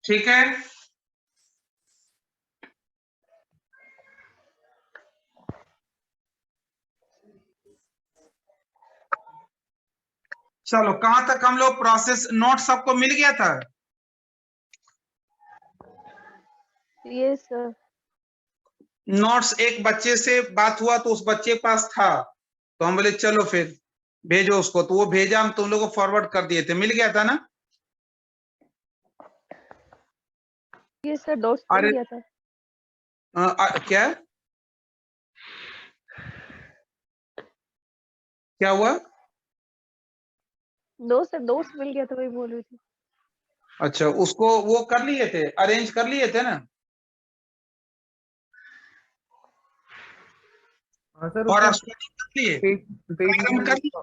ठीक है, चलो कहां तक हम लोग प्रोसेस नोट सबको मिल गया था? Yes sir. नोट्स एक बच्चे से बात हुआ तो उस बच्चे के पास था, तो हम बोले चलो फिर भेजो उसको, तो वो भेजा, हम तुम लोगों को फॉरवर्ड कर दिए थे, मिल गया था ना? यस सर, दोस्त मिल अरे गया था। क्या क्या हुआ? दोस्त मिल गया था, वही बोल रही थी। अच्छा, उसको वो कर लिए थे, अरेंज कर लिए थे ना? हाँ सर, और उसका स्टडी कर लिए, पेज हम कर लिए?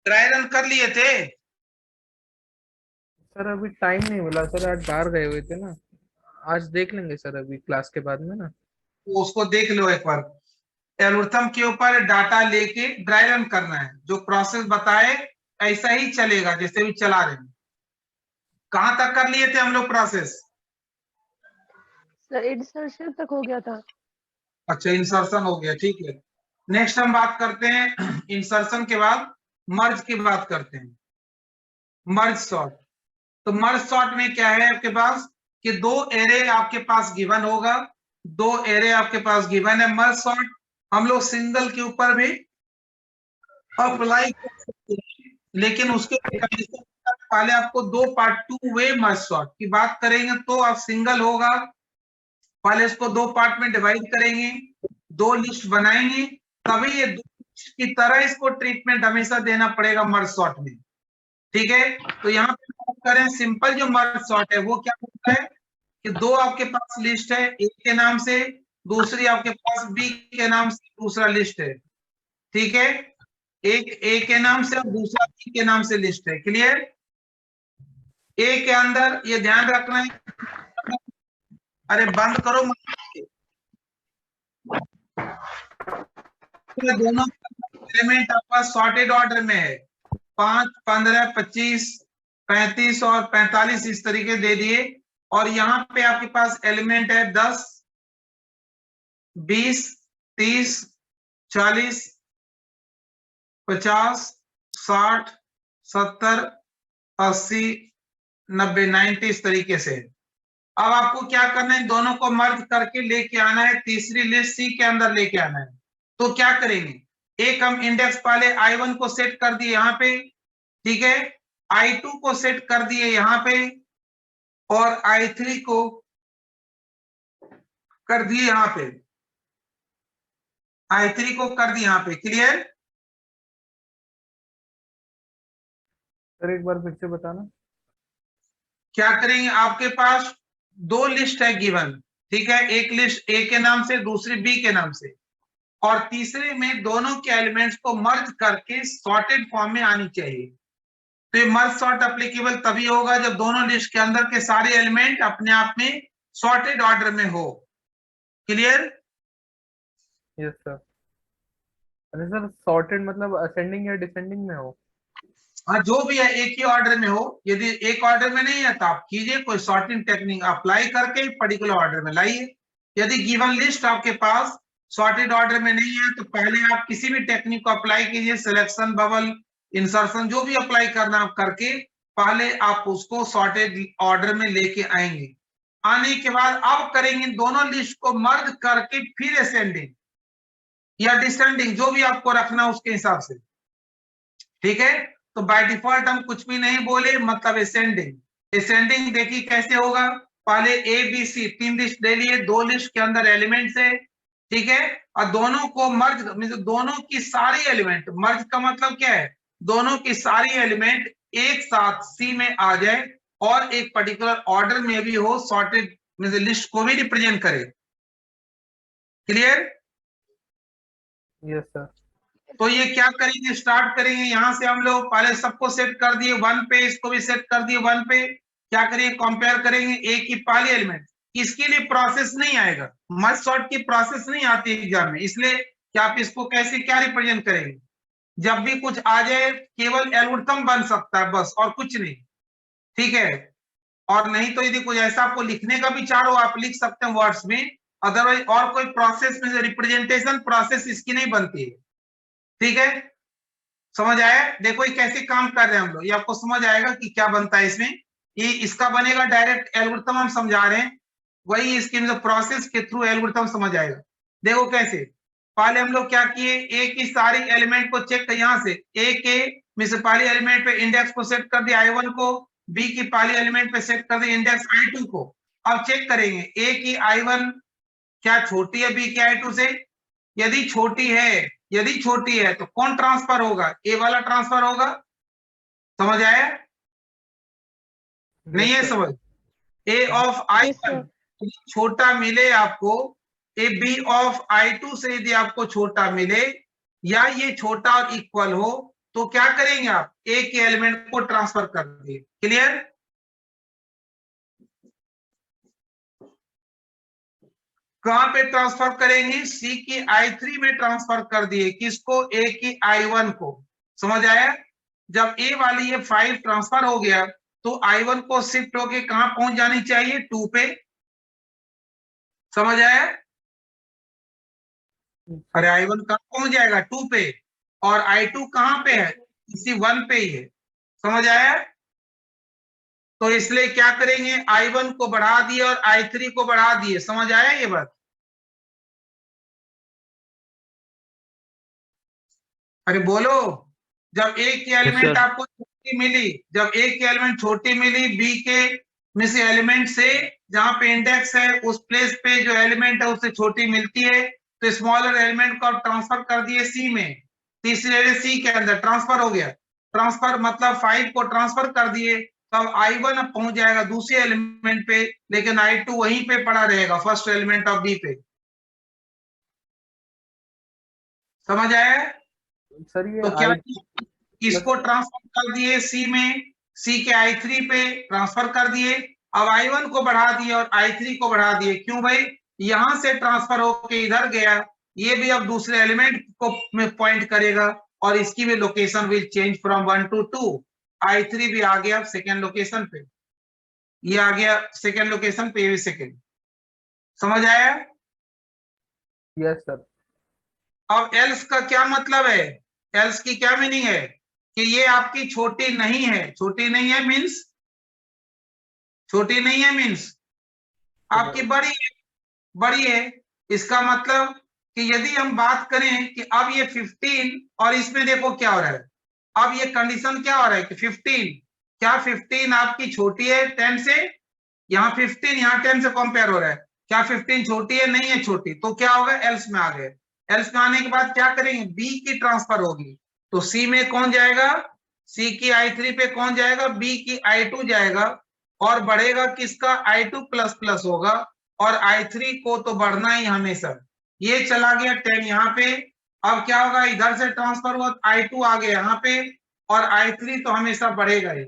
ड्राई रन कर लिए थे? सर अभी टाइम नहीं मिला सर, आज बाहर गए हुए थे ना। आज देख लेंगे सर, अभी क्लास के बाद में ना। तो उसको देख लो एक बार। एल्गोरिथम के ऊपर डाटा लेके ड्राई रन करना है, जो प्रोसेस बताए ऐसा ही चलेगा जैसे भी चला रहे हैं। कहां तक कर लिए थे हम लोग प्रोसेस? सर इंसर्शन तक हो गया था। अच्छा, इंसर्शन हो गया, ठीक है। नेक्स्ट हम बात करते हैं इंसर्शन के बाद मर्ज की बात करते हैं, मर्ज सॉर्ट। तो मर्ज सॉर्ट में क्या है आपके पास कि दो एरे आपके पास गिवन होगा, दो एरे आपके पास गिवन है। मर्ज सॉर्ट हम लोग सिंगल के ऊपर भी अप्लाई कर सकते हैं, लेकिन उसके कंडीशन पहले आपको दो part, two way merge sort की बात करेंगे तो आप सिंगल होगा, पहले इसको दो पार्ट में डिवाइड करेंगे, दो लिस्ट बनाएंगे, तभी ये दो लिस्ट की तरह इसको ट्रीटमेंट हमेशा देना पड़ेगा मर्ज सॉर्ट में। ठीक है, तो यहाँ पे बात करें सिंपल जो मर्ज सॉर्ट है वो क्या होता है कि दो आपके पास लिस्ट है, ए के नाम से, दूसरी आपके पास बी के नाम से दूसरा लिस्ट है। ठीक है, एक ए के नाम से और दूसरा बी के नाम से लिस्ट है। क्लियर? ए के अंदर ये ध्यान रखना है, अरे बंद करो दोनों एलिमेंट आपका सॉर्टेड ऑर्डर में है, 5, 15, 25, 35 और 45 इस तरीके दे दिए। और यहाँ पे आपके पास एलिमेंट है 10, 20, 30, 40, 50, 60, 70, 80, 90, 90 इस तरीके से। अब आपको क्या करना है, दोनों को मर्ज करके लेके आना है, तीसरी लिस्ट सी के अंदर लेके आना है। तो क्या करेंगे, एक हम इंडेक्स पहले I1 को सेट कर दिए यहां पे, ठीक है, I2 को सेट कर दिए यहां पे, और I3 को कर दिए यहां पे, I3 को कर दिए यहां पे। क्लियर? सर एक बार फिर से बताना। क्या करेंगे, आपके पास दो लिस्ट है गिवन, ठीक है, एक लिस्ट ए के नाम से, दूसरी बी के नाम से, और तीसरे में दोनों के एलिमेंट्स को मर्ज करके सॉर्टेड फॉर्म में आनी चाहिए। तो ये मर्ज सॉर्ट एप्लीकेबल तभी होगा जब दोनों लिस्ट के अंदर के सारे एलिमेंट अपने आप में सॉर्टेड ऑर्डर में हो। क्लियर? Yes sir. अरे सर, सॉर्टेड मतलब असेंडिंग या डिसेंडिंग में हो? हाँ, जो भी है एक ही ऑर्डर में हो। यदि एक ऑर्डर में नहीं है तो आप कीजिए कोई सॉर्टिंग टेक्निक अप्लाई करके पर्टिकुलर ऑर्डर में लाइए। यदि गिवन लिस्ट आपके पास सॉर्टेड ऑर्डर में नहीं है तो पहले आप किसी भी टेक्निक को अप्लाई कीजिए, सिलेक्शन, बबल, इंसर्शन, जो भी अप्लाई करना आप करके पहले आप उसको सॉर्टेड ऑर्डर में लेके आएंगे। आने के बाद अब करेंगे दोनों लिस्ट को मर्ज करके फिर असेंडिंग या डिसेंडिंग, जो भी आपको रखना उसके हिसाब से। ठीक है, तो बाय डिफॉल्ट हम कुछ भी नहीं बोले, मतलब असेंडिंग। असेंडिंग देखिए कैसे होगा, पहले ए बी सी तीन लिस्ट ले लिए, दो लिस्ट के अंदर एलिमेंट्स है, ठीक है, और दोनों को मर्ज, दोनों की सारी एलिमेंट, मर्ज का मतलब क्या है, दोनों की सारी एलिमेंट एक साथ सी में आ जाए और एक पर्टिकुलर ऑर्डर में भी हो, सॉर्टेड लिस्ट को भी रिप्रेजेंट करे। क्लियर? Yes sir. तो ये क्या करेंगे, स्टार्ट करेंगे यहाँ से हम लोग, पहले सबको सेट कर दिए 1 पे, इसको भी सेट कर दिए 1 पे। क्या करेंगे, कंपेयर करेंगे ए की पहली एलिमेंट। इसके लिए प्रोसेस नहीं आएगा, मर्ज सॉर्ट की प्रोसेस नहीं आती एग्जाम में, इसलिए कि आप इसको कैसे क्या रिप्रेजेंट करेंगे। जब भी कुछ आ जाए केवल एल्गोरिथम बन सकता है बस, और कुछ नहीं, ठीक है। और नहीं तो यदि कुछ ऐसा आपको लिखने का विचार हो आप लिख सकते हैं वर्ड्स में, अदरवाइज और कोई प्रोसेस में रिप्रेजेंटेशन प्रोसेस इसकी नहीं बनती है, ठीक है। समझ आया, देखो ये कैसे काम कर रहे हैं हम लोग, ये आपको समझ आएगा कि क्या बनता है इसमें। ये इसका बनेगा डायरेक्ट एल्गोरिथम हम समझा रहे हैं, वही इसके प्रोसेस के थ्रू एल्गोरिथम समझ आएगा। देखो कैसे, पहले हम लोग क्या किए, ए की सारी एलिमेंट को चेक कर, यहाँ से ए के में से पहली एलिमेंट पे इंडेक्स को सेट कर दिया I1 को, बी की पहली एलिमेंट पे सेट कर दिया इंडेक्स I2 को। अब चेक करेंगे ए की I1 क्या छोटी है बी की I2 से, यदि छोटी है तो कौन ट्रांसफर होगा, ए वाला ट्रांसफर होगा। समझ आया, नहीं है समझ। ए ऑफ I1 छोटा मिले आपको, ए बी ऑफ I2 से यदि आपको छोटा मिले, या ये छोटा और इक्वल हो, तो क्या करेंगे आप, ए के एलिमेंट को ट्रांसफर कर दिए। क्लियर, कहां पे ट्रांसफर करेंगे, सी की I3 में ट्रांसफर कर दिए, किसको, ए की I1 को। समझ आया, जब ए वाली ये 5 ट्रांसफर हो गया तो I1 को शिफ्ट होके कहां पहुंच जानी चाहिए, 2 पे। समझ आया, अरे I1 कहां पहुंच जाएगा, 2 पे, और I2 कहां पे है, इसी 1 पे ही है। समझ आया, तो इसलिए क्या करेंगे, I1 को बढ़ा दिए और I3 को बढ़ा दिए। समझ आया ये बात, अरे बोलो। जब ए की एलिमेंट आपको छोटी मिली, जब ए की एलिमेंट छोटी मिली बी के में से एलिमेंट से, जहां पे इंडेक्स है उस प्लेस पे जो एलिमेंट है उससे छोटी मिलती है, तो स्मॉलर एलिमेंट को आप ट्रांसफर कर दिए सी में, तीसरे सी के अंदर ट्रांसफर हो गया। ट्रांसफर मतलब 5 को ट्रांसफर कर दिए, तब I1 अब पहुंच जाएगा दूसरे एलिमेंट पे, लेकिन I2 वहीं पे पड़ा रहेगा फर्स्ट एलिमेंट ऑफ बी पे। समझ आया, सर ये तो क्या इसको ट्रांसफर कर दिए सी में, सी के I3 पे ट्रांसफर कर दिए, अब I1 को बढ़ा दिए और I3 को बढ़ा दिए। क्यों भाई, यहां से ट्रांसफर होके इधर गया, ये भी अब दूसरे एलिमेंट को में पॉइंट करेगा, और इसकी भी location will change from 1 to 2। I3 भी आ गया सेकेंड लोकेशन पे, ये आ गया सेकेंड लोकेशन पे, ये भी सेकेंड। समझ आया, यस सर। अब एल्स का क्या मतलब है, एल्स की क्या मीनिंग है, कि ये आपकी छोटी नहीं है, छोटी नहीं है मीन्स, छोटी नहीं है मीन्स आपकी बड़ी है, बड़ी है। इसका मतलब कि यदि हम बात करें कि अब ये 15 और इसमें देखो क्या हो रहा है, अब ये कंडीशन क्या हो रहा है कि 15, क्या 15 आपकी छोटी है 10 से, यहाँ 15 यहाँ 10 से कंपेयर हो रहा है, क्या 15 छोटी है, नहीं है छोटी, तो क्या होगा, एल्स में आ गए। एल्स में आने के बाद क्या करेंगे, बी की ट्रांसफर होगी, तो सी में कौन जाएगा, सी की I3 पे कौन जाएगा, बी की I2 जाएगा, और बढ़ेगा किसका, I2 प्लस प्लस होगा, और I3 को तो बढ़ना ही हमेशा। ये चला गया 10 यहाँ पे, अब क्या होगा, इधर से ट्रांसफर हुआ I2 आ गया यहाँ पे, और I3 तो हमेशा बढ़ेगा ही।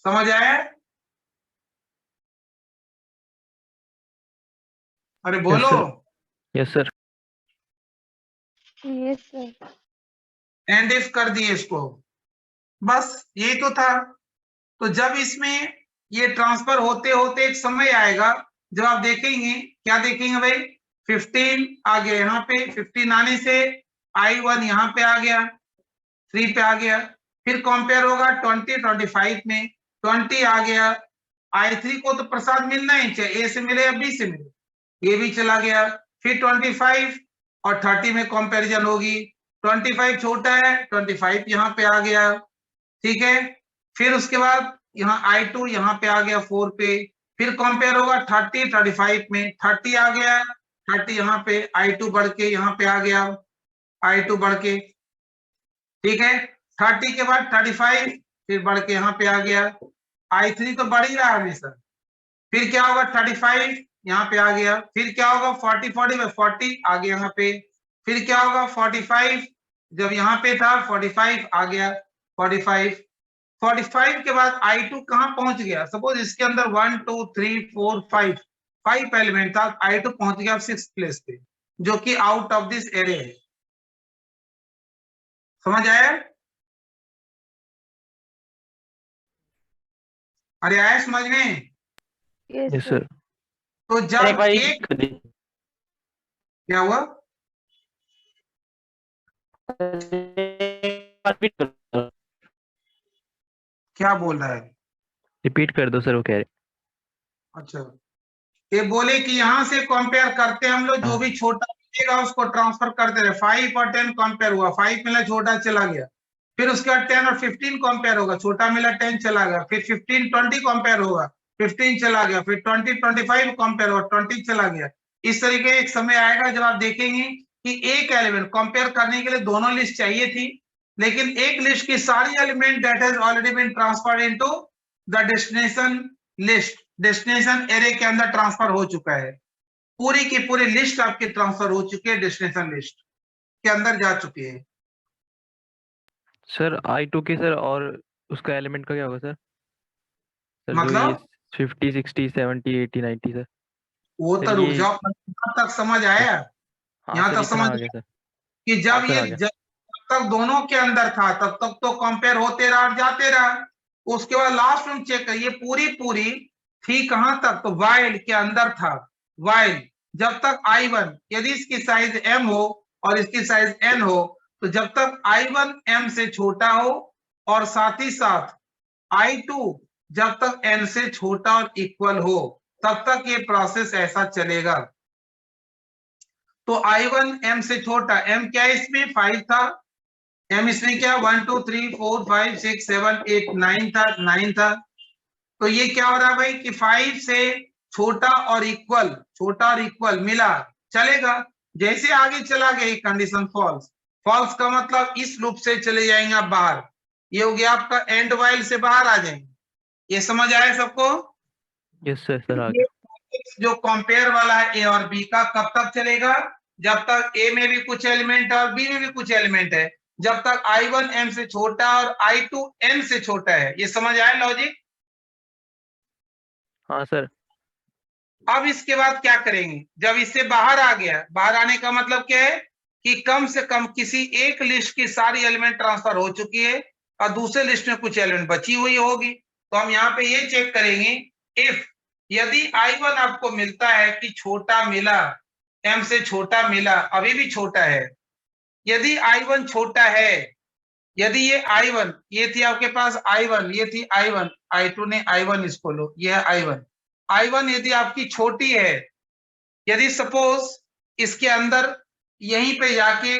समझ आया, अरे बोलो। Yes sir. Yes sir. And if कर दिए इसको, बस यही तो था। तो जब इसमें ये ट्रांसफर होते होते एक समय आएगा जब आप देखेंगे, क्या देखेंगे भाई, 15 आ गया यहाँ पे, 15 आने से I1 यहाँ पे आ गया, 3 पे आ गया, फिर कंपेयर होगा 20 25 में, 20 आ गया, I3 को तो प्रसाद मिलना ही चाहिए, ए से मिले या बी से मिले, ये भी चला गया, फिर 25 और 30 में कंपैरिजन होगी, 25 छोटा है, 25 यहाँ पे आ गया, ठीक है। फिर उसके बाद यहाँ I2 यहाँ पे आ गया 4 पे, फिर कंपेयर होगा 30 35 में, 30 आ गया, 30 यहाँ पे, I2 बढ़ के यहाँ पे आ गया, I2 बढ़ के, ठीक है। 30 के बाद 35 फिर बढ़ के यहाँ पे आ गया, I3 तो बढ़ ही रहा है हमेशा, फिर क्या होगा 35 यहाँ पे आ गया, फिर क्या होगा 40 40 आ गया यहाँ पे, फिर क्या होगा 45 जब यहाँ पे था 45 आ गया 45 के बाद I2 कहाँ पहुंच गया, सपोज इसके अंदर 1 2 3 4 5 एलिमेंट था, I2 पहुंच गया 6th प्लेस पे, जो कि आउट ऑफ दिस एरे है। समझ आया? अरे आया समझ में? Yes, yes sir. सर। तो एक जब बार एक क्या हुआ, क्या बोल रहा है? रिपीट कर दो सर, वो कह रहे। अच्छा, ये बोले कि यहां से कंपेयर करते हैं हम लोग, जो हाँ। भी छोटा मिलेगा उसको ट्रांसफर करते रहे। 5 और 10 कंपेयर हुआ, 5 मिला छोटा चला गया, फिर उसके बाद 10 और 15 कंपेयर होगा, छोटा मिला 10 चला गया, फिर 15 20 कंपेयर होगा, 15 चला गया, फिर 20 25 कंपेयर हुआ, 20 चला गया। इस तरीके एक समय आएगा जब आप देखेंगे कि एक एलिमेंट कंपेयर करने के लिए दोनों लिस्ट चाहिए थी, लेकिन एक लिस्ट की सारी element that has already been transferred into the destination list, destination array के अंदर ट्रांसफर हो चुका है। पूरी की पूरी लिस्ट आपकी ट्रांसफर हो चुकी है, डेस्टिनेशन लिस्ट के अंदर जा चुकी है। सर I2 के सर, और उसका एलिमेंट का क्या होगा सर? सर जो ये मतलब 50 60 70 80 90 सर। वो सर तो रुक ये जाओ, यहाँ तक समझ आया? हाँ यहाँ सर, तक इतना समझ आ आया गया सर। कि हाँ जब सर, ये आ गया। जब तक दोनों के अंदर था तब तक तो कंपेयर होते रहा और जाते रहा। उसके बाद लास्ट में चेक करिए, पूरी पूरी थी कहां तक, तो वाइल के अंदर था। वाइल जब तक I1 यदि इसकी साइज m हो और इसकी साइज n हो, तो जब तक I1 m से छोटा हो और साथ ही साथ I2 जब तक n से छोटा और इक्वल हो, तब तक ये प्रोसेस ऐसा चलेगा। तो I1 m से छोटा, m क्या है इसमें 5 था, m इसमें क्या 1 2 3 4 5 6 7 8 9 था, 9 था। तो ये क्या हो रहा है भाई कि 5 से छोटा और इक्वल, छोटा और इक्वल मिला चलेगा। जैसे आगे चला गया कंडीशन फॉल्स, फॉल्स का मतलब इस लूप से चले जाएंगे आप बाहर, ये हो गया आपका एंड वाइल से बाहर आ जाएंगे। ये समझ आया सबको? यस सर, सर आ ये गया। जो कंपेयर वाला है ए और बी का, कब तक चलेगा, जब तक ए में भी कुछ एलिमेंट है और बी में भी कुछ एलिमेंट है, जब तक I1 m से छोटा और I2 n से छोटा है। ये समझ आया लॉजिक? हाँ सर। अब इसके बाद क्या करेंगे, जब इससे बाहर आ गया, बाहर आने का मतलब क्या है कि कम से कम किसी एक लिस्ट की सारी एलिमेंट ट्रांसफर हो चुकी है और दूसरे लिस्ट में कुछ एलिमेंट बची हुई होगी। तो हम यहाँ पे ये चेक करेंगे, इफ यदि I1 आपको मिलता है कि छोटा मिला, m से छोटा मिला, अभी भी छोटा है, यदि I1 छोटा है, यदि ये I1, ये थी आपके पास I1, ये थी I1, I2 ने I1 इसको लो, ये है I1, I1 यदि आपकी छोटी है, यदि सपोज इसके अंदर यहीं पे जाके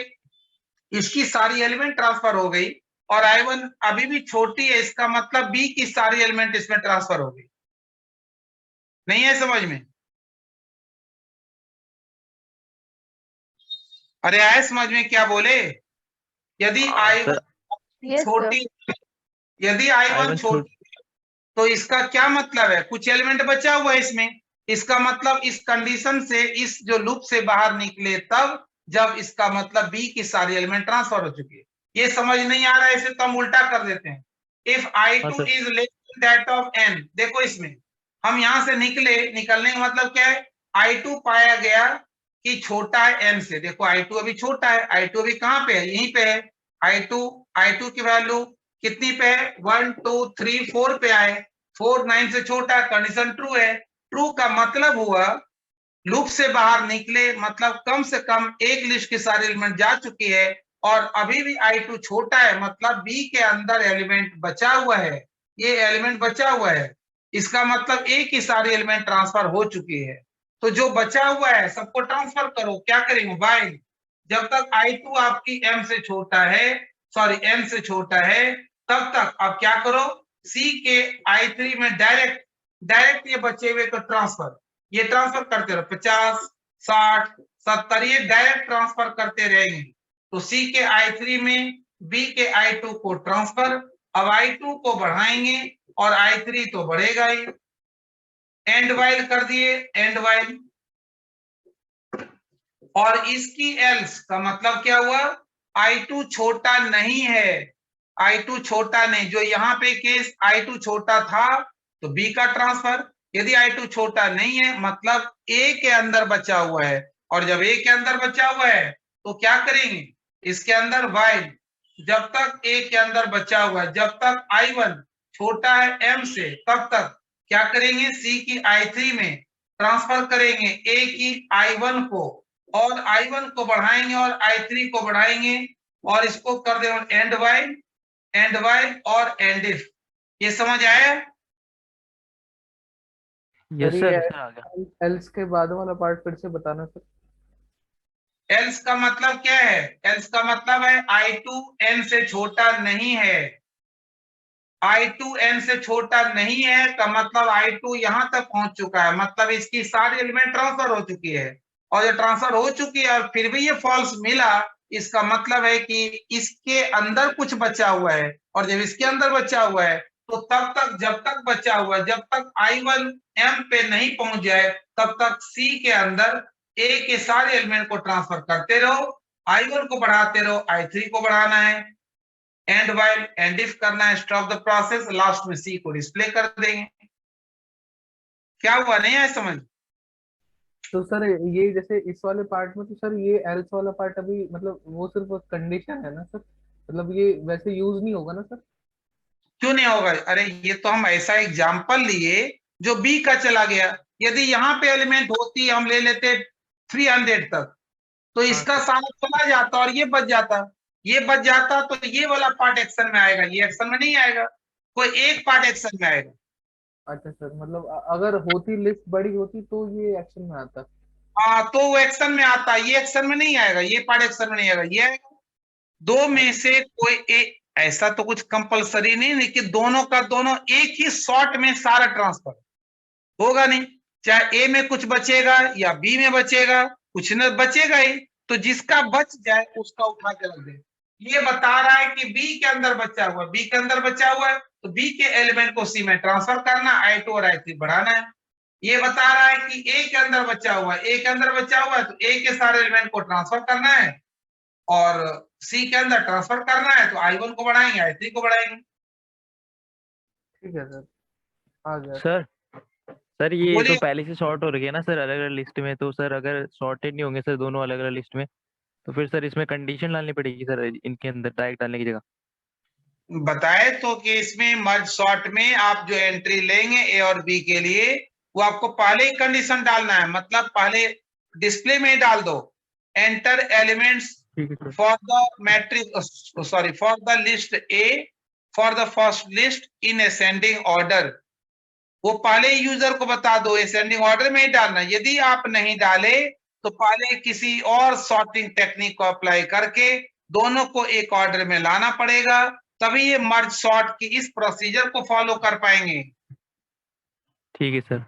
इसकी सारी एलिमेंट ट्रांसफर हो गई और I1 अभी भी छोटी है, इसका मतलब B की सारी एलिमेंट इसमें ट्रांसफर हो गई। नहीं है समझ में? अरे आए समझ में क्या बोले? यदि I1 Yes, sir. छोटी, यदि I1 छोटी, तो इसका क्या मतलब है, कुछ एलिमेंट बचा हुआ है इसमें, इसका मतलब इस कंडीशन से, इस जो लूप से बाहर निकले तब, जब इसका मतलब बी की सारी एलिमेंट ट्रांसफर हो चुकी है। ये समझ नहीं आ रहा है इसे तो हम उल्टा कर देते हैं, if I2 is less than that of n। देखो इसमें हम यहां से निकले, निकलने का मतलब क्या है, I2 पाया गया कि छोटा है n से। देखो I2 अभी छोटा है, I2 अभी कहां पे है, यहीं पे है। I2 की वैल्यू कितनी पे है, 1 2 3 4 पे आए, 4 9 से छोटा, कंडीशन ट्रू है। ट्रू का मतलब हुआ लूप से बाहर निकले, मतलब कम से कम एक लिस्ट की सारी एलिमेंट जा चुकी है और अभी भी I2 छोटा है, मतलब बी के अंदर एलिमेंट बचा हुआ है, ये एलिमेंट बचा हुआ है, इसका मतलब ए की सारी एलिमेंट ट्रांसफर हो चुकी है। तो जो बचा हुआ है सबको ट्रांसफर करो, क्या करेंगे, वाइल जब तक I2 आपकी m से छोटा है, सॉरी n से छोटा है, तब तक आप क्या करो, C के I3 में डायरेक्ट ये बचे हुए को ट्रांसफर, ये ट्रांसफर करते रहो, 50 60 70 ये डायरेक्ट ट्रांसफर करते रहेंगे। तो C के I3 में B के I2 को ट्रांसफर, अब I2 को बढ़ाएंगे और I3 तो बढ़ेगा ही। एंड वाइल कर दिए, एंड वाइल, और इसकी एल्स का मतलब क्या हुआ I2 छोटा नहीं है, I2 छोटा नहीं, जो यहाँ पे केस I2 छोटा था तो B का ट्रांसफर, यदि I2 छोटा नहीं है मतलब A के अंदर बचा हुआ है, और जब A के अंदर बचा हुआ है तो क्या करेंगे, इसके अंदर वाइल, जब तक A के अंदर बचा हुआ है, जब तक I1 छोटा है M से, तब तक क्या करेंगे, C की I3 में ट्रांसफर करेंगे A की I1 को, और I1 को बढ़ाएंगे और I3 को बढ़ाएंगे, और इसको कर देंगे एंड वाइल और एंड इफ। ये समझ आया? यस सर सर ये सर आ गया। एल्स के बाद वाला पार्ट फिर से बताना सर। एल्स का मतलब क्या है, एल्स का मतलब है I2 n से छोटा नहीं है, I2 n से छोटा नहीं है का मतलब I2 यहां तक पहुंच चुका है, मतलब इसकी सारी एलिमेंट ट्रांसफर हो चुकी है, और जब ट्रांसफर हो चुकी है और फिर भी ये फॉल्स मिला, इसका मतलब है कि इसके अंदर कुछ बचा हुआ है, और जब इसके अंदर बचा हुआ है तो तब तक, जब तक बचा हुआ है, जब तक I1 M पे नहीं पहुंच जाए तब तक C के अंदर A के सारे एलिमेंट को ट्रांसफर करते रहो, I1 को बढ़ाते रहो, I3 को बढ़ाना है, एंड वाइल एंड इफ करना है, स्टॉप द प्रोसेस, लास्ट में C को डिस्प्ले कर देंगे। क्या हुआ, नहीं है समझ? तो सर ये जैसे इस वाले पार्ट में, तो सर ये एल्स वाला पार्ट अभी मतलब वो सिर्फ कंडीशन है ना सर, मतलब ये वैसे यूज नहीं होगा ना सर? क्यों नहीं होगा, अरे ये तो हम ऐसा एग्जाम्पल लिए जो B का चला गया, यदि यहाँ पे एलिमेंट होती हम ले लेते 300 तक, तो हाँ इसका सर। सारा चला जाता और ये बच जाता, ये बच जाता तो ये वाला पार्ट एक्शन में आएगा, ये एक्शन में नहीं आएगा, कोई एक पार्ट एक्शन में आएगा। अच्छा सर, मतलब अगर होती लिस्ट बड़ी होती तो ये एक्शन में आता। हाँ तो वो एक्शन में आता, ये एक्शन में नहीं आएगा, ये पार्ट एक्शन में नहीं आएगा, ये आएगा। दो में से कोई एक, ऐसा तो कुछ कंपलसरी नहीं है कि दोनों का दोनों एक ही शॉट में सारा ट्रांसफर होगा, नहीं, चाहे ए में कुछ बचेगा या बी में बचेगा, कुछ न बचेगा ही, तो जिसका बच जाए उसका उठा के रख दे। ये बता रहा है कि बी के अंदर बचा हुआ है, बी के अंदर बचा हुआ है तो बी के एलिमेंट को सी में ट्रांसफर करना, I2 और I3 बढ़ाना है। ये बता रहा है कि ए के अंदर बचा हुआ है, ए के अंदर बचा हुआ है तो ए के सारे एलिमेंट को ट्रांसफर करना है, और सी के अंदर ट्रांसफर करना है तो I1 को बढ़ाएंगे, I3 को बढ़ाएंगे। ठीक है सर, आ गया। सर सर ये तो बोलिए। पहले से शॉर्ट हो रही है ना सर अलग अलग लिस्ट में, तो सर अगर सॉर्टेड नहीं होंगे सर दोनों अलग अलग लिस्ट में, तो फिर सर इसमें कंडीशन डालनी पड़ेगी सर इनके अंदर डायरेक्ट डालने की जगह। बताए तो कि इसमें मर्ज सॉर्ट में आप जो एंट्री लेंगे ए और बी के लिए, वो आपको पहले ही कंडीशन डालना है, मतलब पहले डिस्प्ले में ही डाल दो, एंटर एलिमेंट्स ठीक है sir. For the matrix, sorry for the list A for the first list in ascending order, वो पहले यूजर को बता दो असेंडिंग ऑर्डर में ही डालना। यदि आप नहीं डाले तो पहले किसी और सॉर्टिंग टेक्निक को अप्लाई करके दोनों को एक ऑर्डर में लाना पड़ेगा, तभी ये मर्ज सॉर्ट की इस प्रोसीजर को फॉलो कर पाएंगे। ठीक है सर।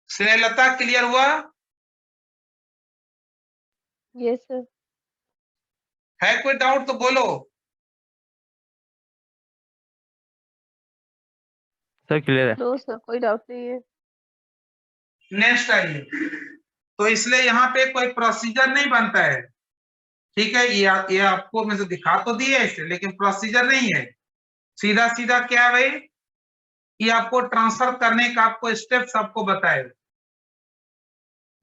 स्नेहलता क्लियर हुआ? Yes sir. है कोई डाउट तो बोलो। सर क्लियर है। नो सर, कोई डाउट नहीं है। नेक्स्ट आइए। तो इसलिए यहाँ पे कोई प्रोसीजर नहीं बनता है, ठीक है, ये आपको मैं दिखा तो दिए इसे, लेकिन प्रोसीजर नहीं है, सीधा सीधा क्या है भाई, ये आपको ट्रांसफर करने का आपको स्टेप्स आपको बताए।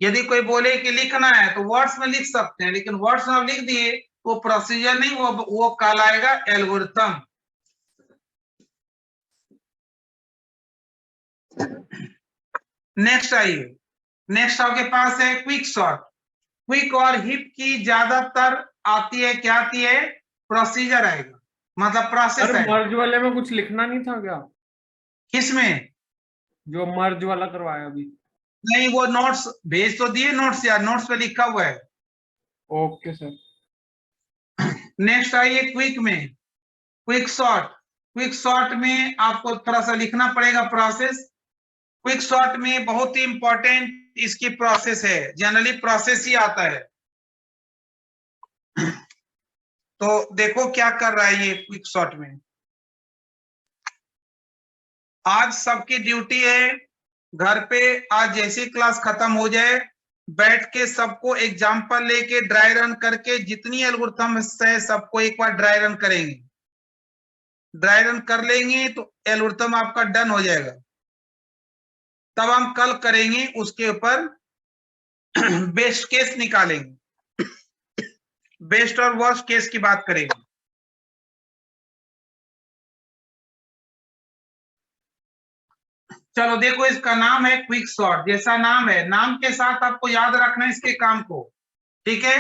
यदि कोई बोले कि लिखना है तो वर्ड्स में लिख सकते हैं, लेकिन वर्ड्स में आप लिख दिए वो प्रोसीजर नहीं, वो कहलाएगा एल्गोरिथम। नेक्स्ट आइए, नेक्स्ट आपके पास है क्विक सॉर्ट। क्विक और हिप की ज्यादातर आती है, क्या आती है, प्रोसीजर आएगा, मतलब प्रोसेस सर है। मर्ज वाले में कुछ लिखना नहीं था क्या, किसमें? जो मर्ज वाला करवाया अभी? नहीं, वो नोट्स भेज तो दिए, नोट्स यार, नोट्स पे लिखा हुआ है। Okay sir. नेक्स्ट आइए क्विक में, क्विक शॉर्ट। क्विक शॉर्ट में आपको थोड़ा सा लिखना पड़ेगा प्रोसेस। क्विक शॉर्ट में बहुत ही इंपॉर्टेंट इसकी प्रोसेस है, जनरली प्रोसेस ही आता है। तो देखो क्या कर रहा है ये क्विक शॉर्ट में। आज सबकी ड्यूटी है घर पे, आज जैसी क्लास खत्म हो जाए बैठ के सबको एग्जाम्पल लेके ड्राई रन करके जितनी एल्गोरिथम है सबको एक बार ड्राई रन करेंगे। ड्राई रन कर लेंगे तो एल्गोरिथम आपका डन हो जाएगा। तब हम कल करेंगे उसके ऊपर बेस्ट केस निकालेंगे, बेस्ट और वर्स्ट केस की बात करेंगे। चलो देखो, इसका नाम है क्विक सॉर्ट। जैसा नाम है, नाम के साथ आपको याद रखना है इसके काम को, ठीक है।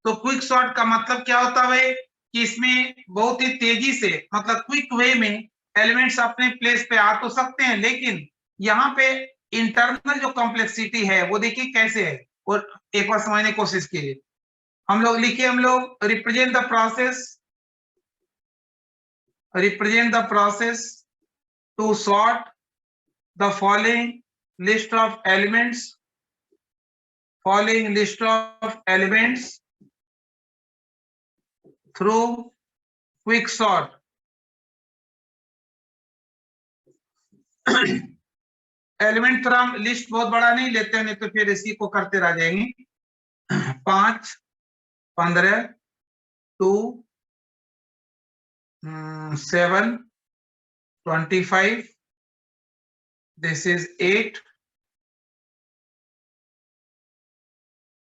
तो क्विक सॉर्ट का मतलब क्या होता है कि इसमें बहुत ही तेजी से, मतलब क्विक वे में एलिमेंट्स अपने प्लेस पे आ तो सकते हैं, लेकिन यहाँ पे इंटरनल जो कॉम्प्लेक्सिटी है वो देखिए कैसे है, और एक बार समझने की कोशिश कीजिए। हम लोग represent the process to sort the following list of elements through quick sort। Element थोड़ा हम लिस्ट बहुत बड़ा नहीं लेते हैं, नहीं तो फिर इसी को करते रह जाएंगे। 5, 15, 2, 7, 25, दिस इज 8,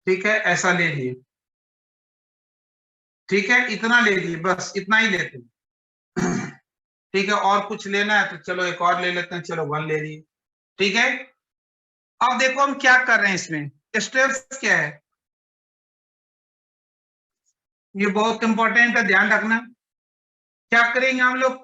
ठीक है, ऐसा ले लिए, ठीक है, इतना ले लिए, बस इतना ही लेते हैं, ठीक है। और कुछ लेना है तो चलो एक और ले लेते हैं, चलो 1 ले लिए, ठीक है। अब देखो हम क्या कर रहे हैं, इसमें स्टेप्स क्या है, ये बहुत इंपॉर्टेंट है, ध्यान रखना। क्या करेंगे हम लोग,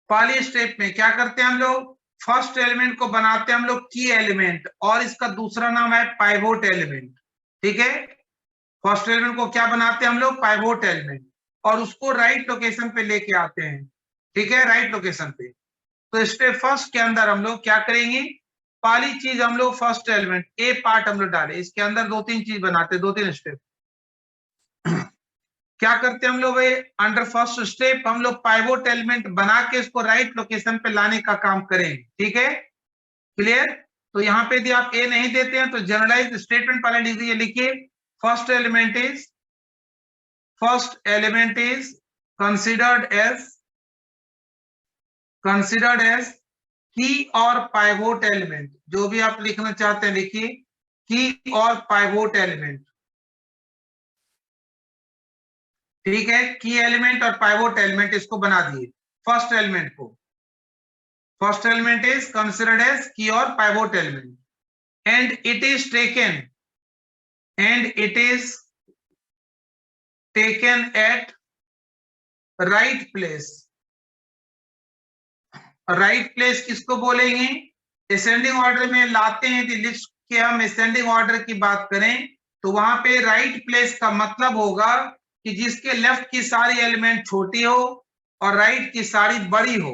पहली स्टेप में क्या करते हैं हम लोग, फर्स्ट एलिमेंट को बनाते हैं हम लोग की एलिमेंट, और इसका दूसरा नाम है पाइवोट एलिमेंट, ठीक है। फर्स्ट एलिमेंट को क्या बनाते हैं हम लोग, पाइवोट एलिमेंट, और उसको राइट लोकेशन पे लेके आते हैं, ठीक है, राइट लोकेशन पे। तो स्टेप फर्स्ट के अंदर हम लोग क्या करेंगे, पहली चीज हम लोग फर्स्ट एलिमेंट ए पार्ट हम लोग डाले, इसके अंदर 2-3 चीज बनाते हैं, 2-3 स्टेप। क्या करते हैं हम लोग, अंडर फर्स्ट स्टेप हम लोग पाइवोट एलिमेंट बना के इसको राइट लोकेशन पे लाने का काम करेंगे, ठीक है, क्लियर। तो यहाँ पे यदि आप ए नहीं देते हैं तो जनरलाइज स्टेटमेंट पहले लिख दीजिए, लिखिए first element is considered as key और पाइवोट एलिमेंट, जो भी आप लिखना चाहते हैं लिखिए, की और पाइवोट एलिमेंट, ठीक है। की एलिमेंट और पाइवोट एलिमेंट इसको बना दिए फर्स्ट एलिमेंट को। First element is considered as key और pivot element, and it is taken at right place. Right place किसको बोलेंगे, असेंडिंग ऑर्डर में लाते हैं, यदि लिस्ट के हम असेंडिंग ऑर्डर की बात करें तो वहां पे राइट प्लेस का मतलब होगा कि जिसके लेफ्ट की सारी एलिमेंट छोटी हो और राइट की सारी बड़ी हो।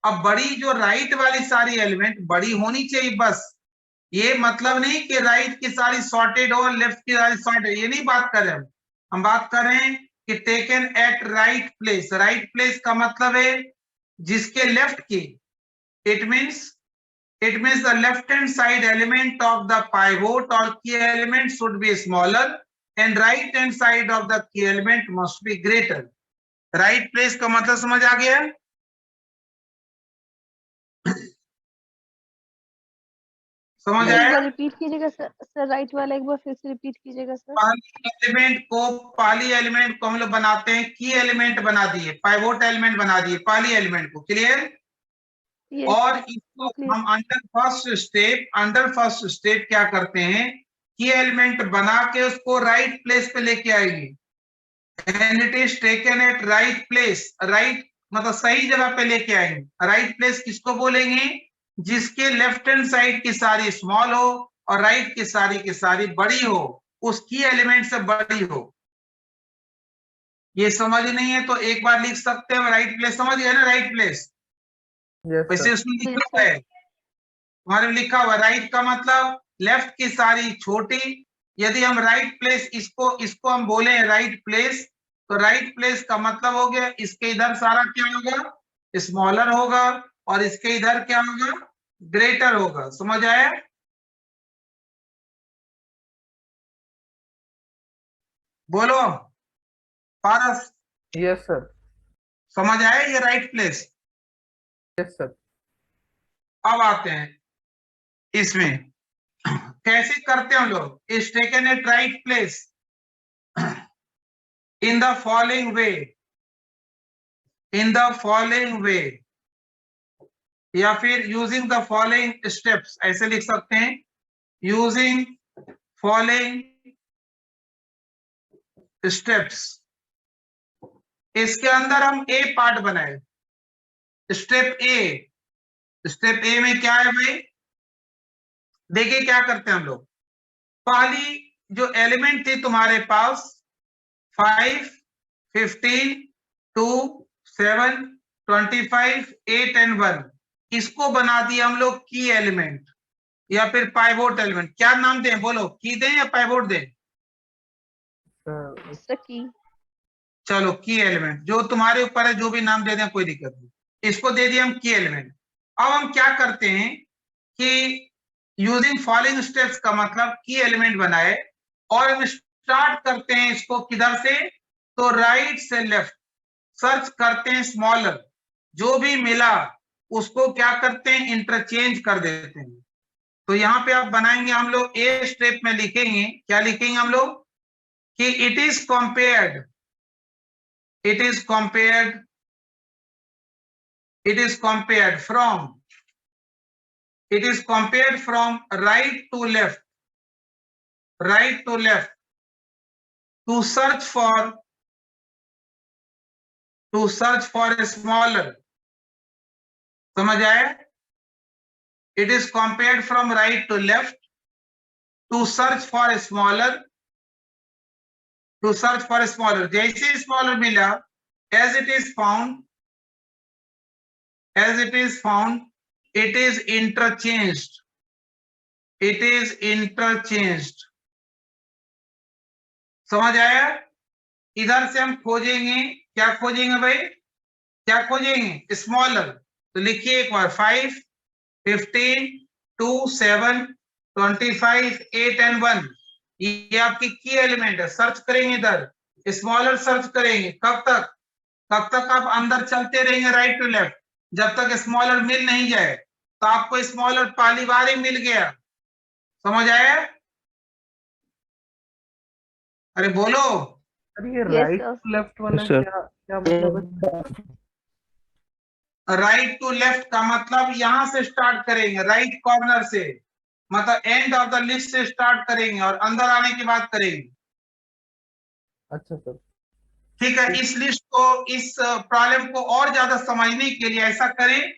अब बड़ी जो राइट वाली सारी एलिमेंट बड़ी होनी चाहिए, बस ये मतलब नहीं कि राइट की सारी सॉर्टेड हो और लेफ्ट की सारी सॉर्टेड, ये नहीं बात कर रहे हम बात कर रहे हैं कि taken at right place. Right place का मतलब है जिसके लेफ्ट की, it means the left hand side element of the pivot or key element should be smaller and right hand side of the key element must be greater। right place का मतलब समझ आ गया, समझ आया। रिपीट कीजिएगा sir, right वाला एक बार फिर से रिपीट कीजिएगा सर। पहली एलिमेंट को हम लोग बनाते हैं, की एलिमेंट बना दिए, पाइवोट एलिमेंट बना दिए पहली एलिमेंट को, क्लियर। और इसको हम अंडर फर्स्ट स्टेप क्या करते हैं, की एलिमेंट बना के उसको राइट प्लेस पे लेके आएंगे, and it is taken at right place. Right मतलब सही जगह पे लेके आएंगे। राइट प्लेस किसको बोलेंगे, जिसके लेफ्ट हैंड साइड की सारी स्मॉल हो और राइट की सारी बड़ी हो, उस की एलिमेंट से बड़ी हो। ये समझ नहीं है तो एक बार लिख सकते हैं, राइट प्लेस समझ गए ना, राइट प्लेस वैसे उसमें लिखा हुआ है, तुम्हारे लिखा हुआ राइट का मतलब लेफ्ट की सारी छोटी। यदि हम राइट प्लेस इसको हम बोले राइट प्लेस, तो राइट प्लेस का मतलब हो गया इसके इधर सारा क्या होगा, स्मॉलर होगा, और इसके इधर क्या होगा, ग्रेटर होगा। समझ आया। बोलो पारस, यस सर, समझ आया ये राइट प्लेस। Yes sir. अब आते हैं इसमें कैसे करते हैं हम लोग। Is taken at right place in the following way, in the following way, या फिर यूजिंग द फॉलोइंग स्टेप्स, ऐसे लिख सकते हैं, यूजिंग फॉलोइंग स्टेप्स। इसके अंदर हम ए पार्ट बनाए, स्टेप ए। स्टेप ए में क्या है भाई, देखिए क्या करते हैं हम लोग। पहली जो एलिमेंट थी तुम्हारे पास 5, 15, 2, 7, 25, 8 एंड 1, इसको बना दिया हम लोग की एलिमेंट या फिर पाइवोट एलिमेंट। क्या नाम दें बोलो, की दें या पाइवोट दें? सर की। चलो की एलिमेंट, जो तुम्हारे ऊपर है, जो भी नाम दे दें कोई दिक्कत नहीं। इसको दे दिया हम की एलिमेंट। अब हम क्या करते हैं कि यूजिंग फॉलोइंग स्टेप्स का मतलब की एलिमेंट बनाए और हम स्टार्ट करते हैं इसको किधर से, तो राइट से लेफ्ट सर्च करते हैं स्मॉलर, जो भी मिला उसको क्या करते हैं, इंटरचेंज कर देते हैं। तो यहाँ पे आप बनाएंगे हम लोग ए स्टेप में लिखेंगे, क्या लिखेंगे हम लोग कि it is compared, it is compared, it is compared from, it is compared from right to left, right to left, to search for a smaller, समझ आया? It is compared from right to left to search for a smaller, to search for a smaller, जैसे smaller मिला, as it is found, as it is found, it is interchanged, it is interchanged, समझ आया? इधर से हम खोजेंगे, क्या खोजेंगे भाई, क्या खोजेंगे, स्मॉलर। तो लिखिए एक बार 5, 15, 2, 7, 25, 8 एंड 1, ये आपकी की एलिमेंट है। सर्च करेंगे इधर, स्मॉलर सर्च करेंगे, कब तक, कब तक आप अंदर चलते रहेंगे राइट टू लेफ्ट, जब तक स्मॉलर मिल नहीं जाए। तो आपको स्मॉलर पहली बार ही मिल गया, समझ आया? अरे बोलो। अरे ये Yes, right sir. To left वाला Yes, sir. क्या क्या मतलब है? राइट टू लेफ्ट का मतलब यहां से स्टार्ट करेंगे, राइट कॉर्नर से, मतलब एंड ऑफ द लिस्ट से स्टार्ट करेंगे और अंदर आने की बात करेंगे। अच्छा सर, ठीक है, इस लिस्ट को, इस प्रॉब्लम को और ज्यादा समझने के लिए ऐसा करें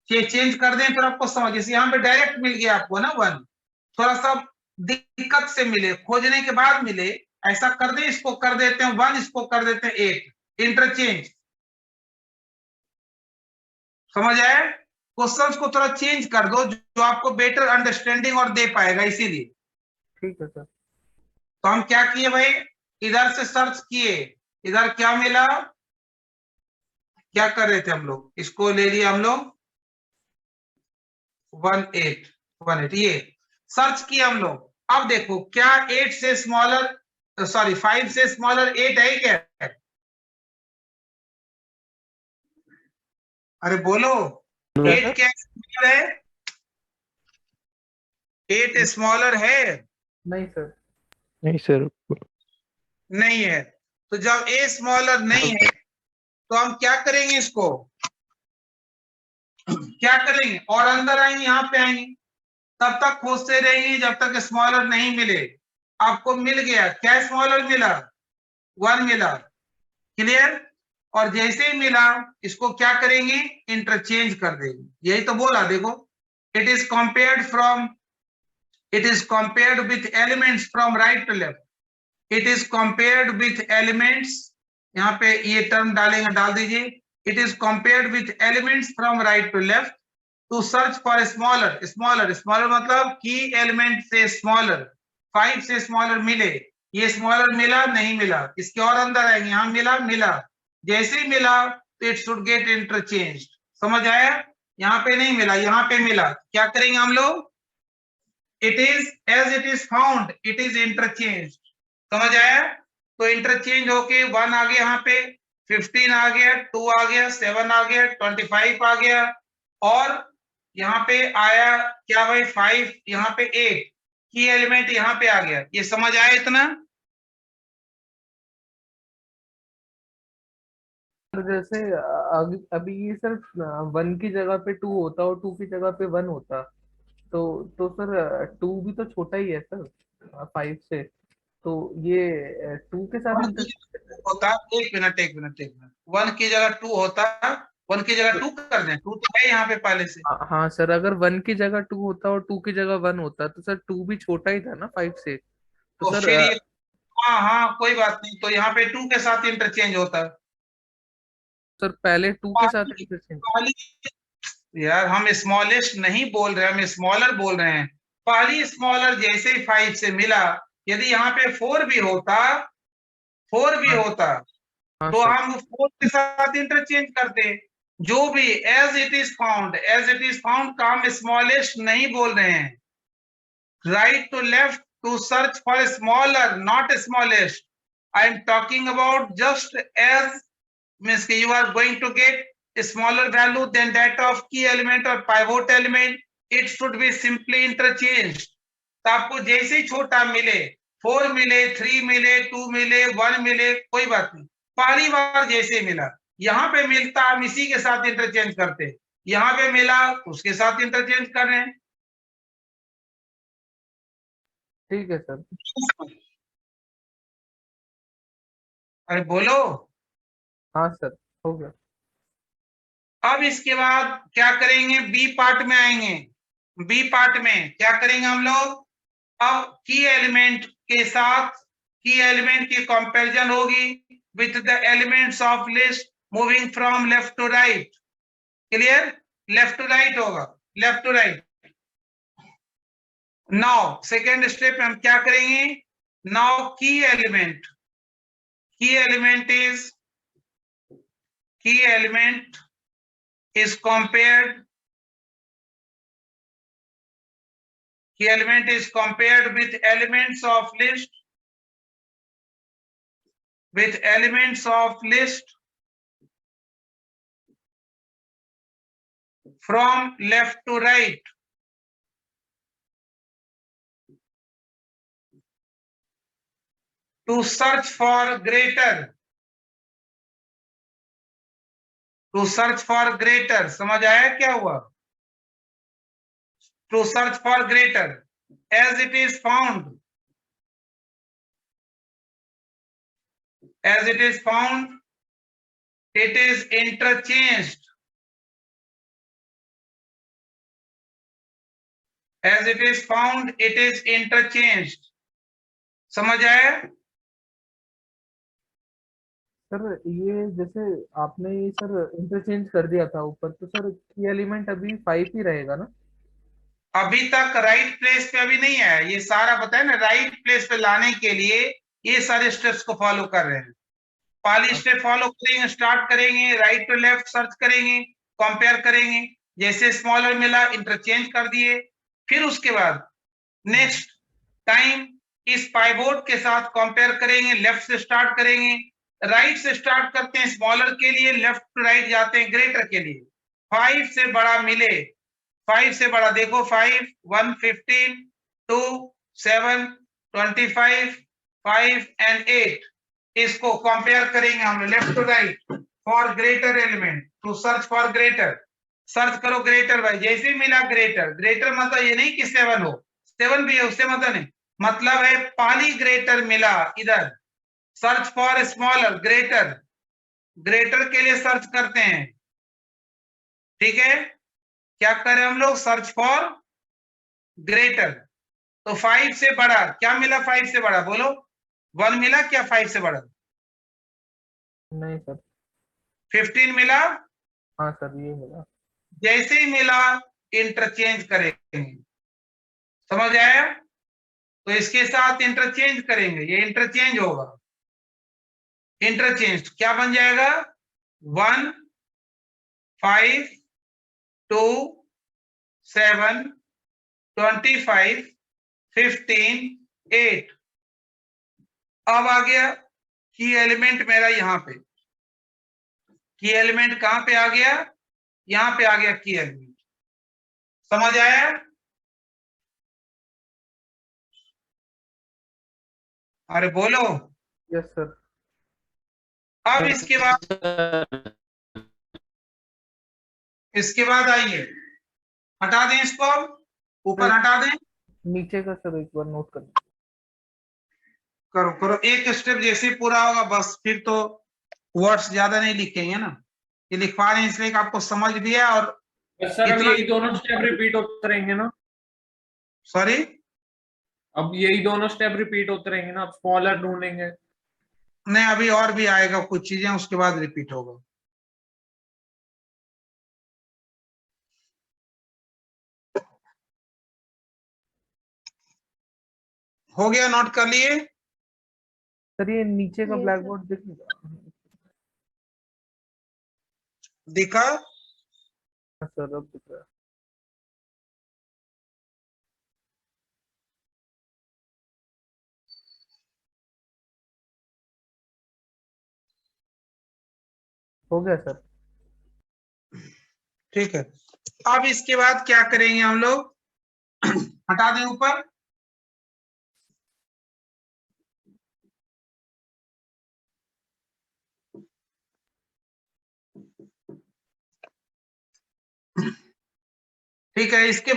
कि चेंज कर दें, फिर आपको समझ। जैसे यहाँ पे डायरेक्ट मिल गया आपको ना 1, थोड़ा सा दिक्कत से मिले, खोजने के बाद मिले, ऐसा कर दें, इसको कर देते हैं 1, इसको कर देते हैं 8, इंटरचेंज, समझ आए? क्वेश्चंस को थोड़ा चेंज कर दो जो आपको बेटर अंडरस्टैंडिंग और दे पाएगा, इसीलिए। ठीक है सर। तो हम क्या किए भाई, इधर से सर्च किए, इधर क्या मिला, क्या कर रहे थे हम लोग, इसको ले लिया हम लोग 18, ये सर्च किया हम लोग। अब देखो क्या 8 से स्मॉलर, सॉरी 5 से स्मॉलर 8 है क्या? अरे बोलो, 8 क्या स्मॉलर है, 8 स्मॉलर है? नहीं सर, नहीं सर, नहीं है। तो जब ए स्मॉलर नहीं है तो हम क्या करेंगे, इसको क्या करेंगे और अंदर आएंगे, यहाँ पे आएंगे, तब तक खोजते रहेंगे जब तक स्मॉलर नहीं मिले। आपको मिल गया, क्या स्मॉलर मिला, 1 मिला, क्लियर? और जैसे ही मिला इसको क्या करेंगे, इंटरचेंज कर देंगे। यही तो बोला, देखो, it is compared from, it is compared with elements from right to left, it is compared with elements, यहाँ पे ये टर्म डालेंगे, डाल दीजिए, it is compared with elements from right to left to search for a smaller, smaller मतलब की element से smaller, 5 से स्मॉलर मिले, ये स्मॉलर मिला नहीं मिला, इसके और अंदर आएंगे, यहाँ मिला, मिला, जैसे ही मिला तो इट शुड गेट इंटरचेंज, समझ आया? यहाँ पे नहीं मिला, यहाँ पे मिला, क्या करेंगे हम लोग, it is as it is found, it is interchanged, समझ आया? तो इंटरचेंज होके 1 आ गया, यहाँ पे 15 आ गया, 2 आ गया, 7 आ गया, 25 आ गया, और यहाँ पे आया क्या भाई 5, यहाँ पे 8 की एलिमेंट यहाँ पे आ गया। ये समझ आया इतना? सर जैसे अभी ये सर 1 की जगह पे 2 होता और 2 की जगह पे 1 होता, तो सर 2 भी तो छोटा ही है सर 5 से, तो ये 2 के साथ होता, एक मिनट 1 की जगह 2 होता, 1 की जगह 2 कर दें, 2 तो है यहाँ पे पहले से। हाँ सर, अगर 1 की जगह 2 होता और 2 की जगह 1 होता तो सर 2 भी छोटा ही था ना 5 से, तो तो सर फिर ये, हाँ हाँ कोई बात नहीं, तो यहाँ पे 2 के साथ इंटरचेंज होता। सर पहले 2 के साथ इंटरचेंज। यार हम स्मॉलेस्ट नहीं बोल रहे, हम स्मॉलर बोल रहे हैं। पहली स्मॉलर जैसे ही 5 से मिला, यदि यहाँ पे 4 भी होता, 4 भी हाँ होता, हाँ तो सर, हम 4 के साथ इंटरचेंज करते। जो भी एज इट इज फाउंड का हम स्मॉलेस्ट नहीं बोल रहे हैं। Right to left to search for smaller, not smallest. I am talking about just as, means you are going to get a smaller value than that of key element or pivot element, it should be simply interchanged। तो आपको जैसे ही छोटा मिले, 4 मिले, 3 मिले, 2 मिले, 1 मिले, कोई बात नहीं, पहली बार जैसे मिला यहाँ पे मिलता, हम इसी के साथ इंटरचेंज करते, यहाँ पे मिला उसके साथ इंटरचेंज कर रहे हैं। ठीक है सर। अरे बोलो। हाँ सर, हो गया। अब इसके बाद क्या करेंगे, बी पार्ट में आएंगे। बी पार्ट में क्या करेंगे हम लोग, अब की एलिमेंट के साथ की एलिमेंट की कंपैरिजन होगी with the elements of list moving from left to right. Clear? Left to right होगा, left to right. Now second step में हम क्या करेंगे, now key element is compared, key element is compared with elements of list from left to right। to search for greater, समझ आया क्या हुआ? to search for greater as it is found, it is interchanged, as it is found it is interchanged। समझ आया? Sir ये जैसे आपने ये सर इंटरचेंज कर दिया था ऊपर, तो सर की एलिमेंट अभी 5 ही रहेगा ना? अभी तक राइट प्लेस पे अभी नहीं आया, ये सारा बताया ना, राइट प्लेस पे लाने के लिए ये सारे स्टेप्स को फॉलो कर रहे हैं। पहली स्टेप फॉलो करेंगे, स्टार्ट करेंगे, राइट टू लेफ्ट सर्च करेंगे, कंपेयर करेंगे, जैसे स्मॉलर मिला इंटरचेंज कर दिए। फिर उसके बाद नेक्स्ट टाइम इस पाइवोट के साथ कंपेयर करेंगे, लेफ्ट से स्टार्ट करेंगे, राइट से स्टार्ट करते हैं स्मॉलर के लिए, लेफ्ट टू राइट जाते हैं ग्रेटर के लिए। 5 से बड़ा मिले, 5 से बड़ा देखो, 5, 1, 15, 2, 7, 25, 5 एंड 8, इसको कंपेयर करेंगे हम left to right for greater element, to search for greater. Search करो ग्रेटर भाई, जैसे मिला ग्रेटर, ग्रेटर मतलब ये नहीं कि 7 हो, 7 भी है उससे मतलब नहीं, मतलब है पहली ग्रेटर मिला इधर, search for smaller greater, greater के लिए सर्च करते हैं। ठीक है, क्या करें हम लोग, सर्च फॉर ग्रेटर। तो 5 से बड़ा क्या मिला, 5 से बड़ा बोलो, 1 मिला क्या 5 से बड़ा? नहीं सर। 15 मिला? हाँ सर, ये मिला। जैसे ही मिला इंटरचेंज करेंगे, समझ आया? तो इसके साथ इंटरचेंज करेंगे, ये इंटरचेंज होगा, इंटरचेंज क्या बन जाएगा, 1, 5, 2, 7, 25, 15, 8। अब आ गया की एलिमेंट मेरा यहाँ पे, की एलिमेंट कहां पे आ गया, यहाँ पे आ गया की एलिमेंट। समझ आया? अरे बोलो। Yes sir. अब इसके बाद आइए, हटा दें इसको, अब ऊपर हटा दें। नीचे का सर एक बार नोट कर। करो करो, एक स्टेप जैसे पूरा होगा बस, फिर तो वर्ड्स ज्यादा नहीं लिखेंगे ना, ये लिखवा रहे हैं इसलिए कि आपको समझ भी है। और बस सर अब इतना यही दोनों स्टेप रिपीट होते रहेंगे ना? सॉरी, अब यही दोनों स्टेप रिपीट होते रहेंगे ना? अब स्मॉलर ढूंढेंगे। नहीं अभी और भी आएगा कुछ चीजें, उसके बाद रिपीट होगा। हो गया, नोट कर लिए? सर ये नीचे का Yes, ब्लैक sir. बोर्ड दिखेगा? दिखा? हाँ सर अब दिख रहा है। हो गया सर। ठीक है, अब इसके बाद क्या करेंगे हम लोग, हटा दें ऊपर। ठीक है, इसके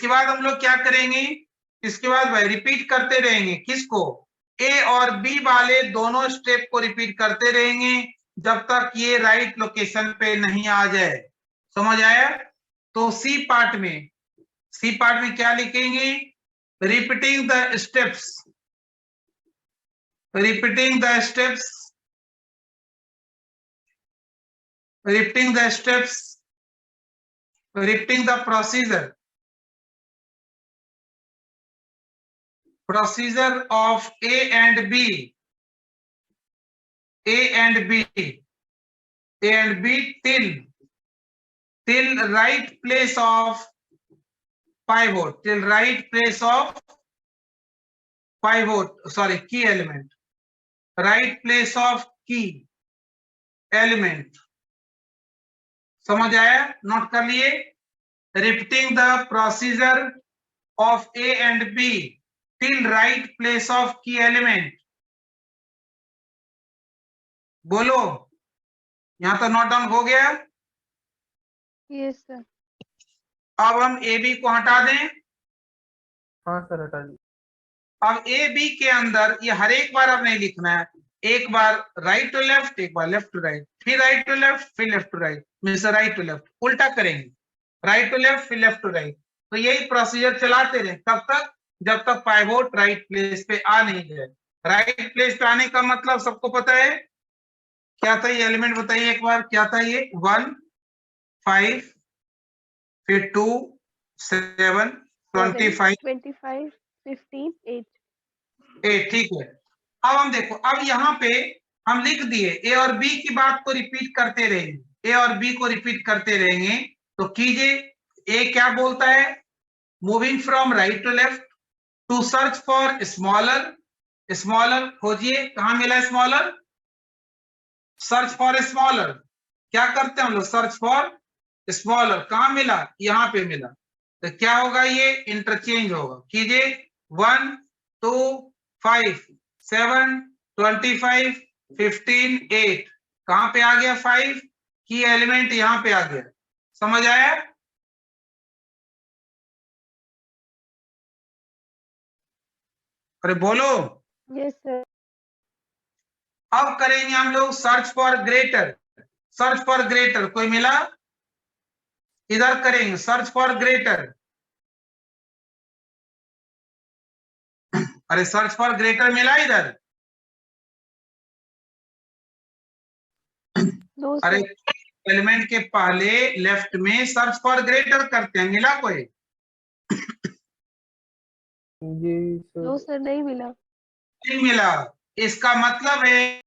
बाद हम लोग क्या करेंगे, इसके बाद भाई रिपीट करते रहेंगे, किसको, ए और बी वाले दोनों स्टेप को रिपीट करते रहेंगे जब तक ये राइट लोकेशन पे नहीं आ जाए। समझ आया? तो सी पार्ट में क्या लिखेंगे, repeating the steps, repeating the steps, repeating the steps, repeating the procedure of A and B, A and B, A and B till right place of pivot, till right place of pivot, sorry, key element, right place of key element। समझ आया? Note कर लिए, repeating the procedure of A and B till right place of key element। बोलो, यहां तो note down हो गया। Yes, sir. अब हम ए बी को हटा दें। हाँ सर हटा दी। अब ए बी के अंदर ये हर एक बार अब नहीं लिखना है, एक बार राइट टू लेफ्ट, एक बार लेफ्ट टू राइट, फिर राइट टू लेफ्ट, फिर left to right, means right to left, उल्टा करेंगे, राइट टू लेफ्ट फिर लेफ्ट टू राइट। तो यही प्रोसीजर चलाते रहे तब तक जब तक पाइवोट राइट प्लेस पे आ नहीं जाए। राइट प्लेस पे आने का मतलब सबको पता है क्या था, ये एलिमेंट बताइए एक बार, क्या था ये, 1 5 फिर 2 7 25 25, 15, 8. 8। ठीक है, अब हम देखो, अब यहाँ पे हम लिख दिए ए और बी की बात को रिपीट करते रहेंगे, ए और बी को रिपीट करते रहेंगे। तो कीजिए, ए क्या बोलता है, moving from right to left to search for smaller, smaller खोजिए, कहां मिला स्मॉलर, सर्च फॉर स्मॉलर, क्या करते हैं हम लोग, सर्च फॉर स्मॉलर, कहां मिला, यहां पे मिला। तो क्या होगा, ये इंटरचेंज होगा, कीजिए 1 2 5 7 25 15 8, कहां पे आ गया 5, की एलिमेंट यहां पे आ गया। समझ आया? अरे बोलो। Yes, sir. अब करेंगे हम लोग search for greater, search for greater, कोई मिला, इधर करेंगे सर्च फॉर ग्रेटर। अरे सर्च फॉर ग्रेटर मिला इधर, No, अरे sir. एलिमेंट के पहले लेफ्ट में सर्च फॉर ग्रेटर करते हैं, मिला कोई, ये No, सर sir. नहीं मिला. नहीं मिला। इसका मतलब है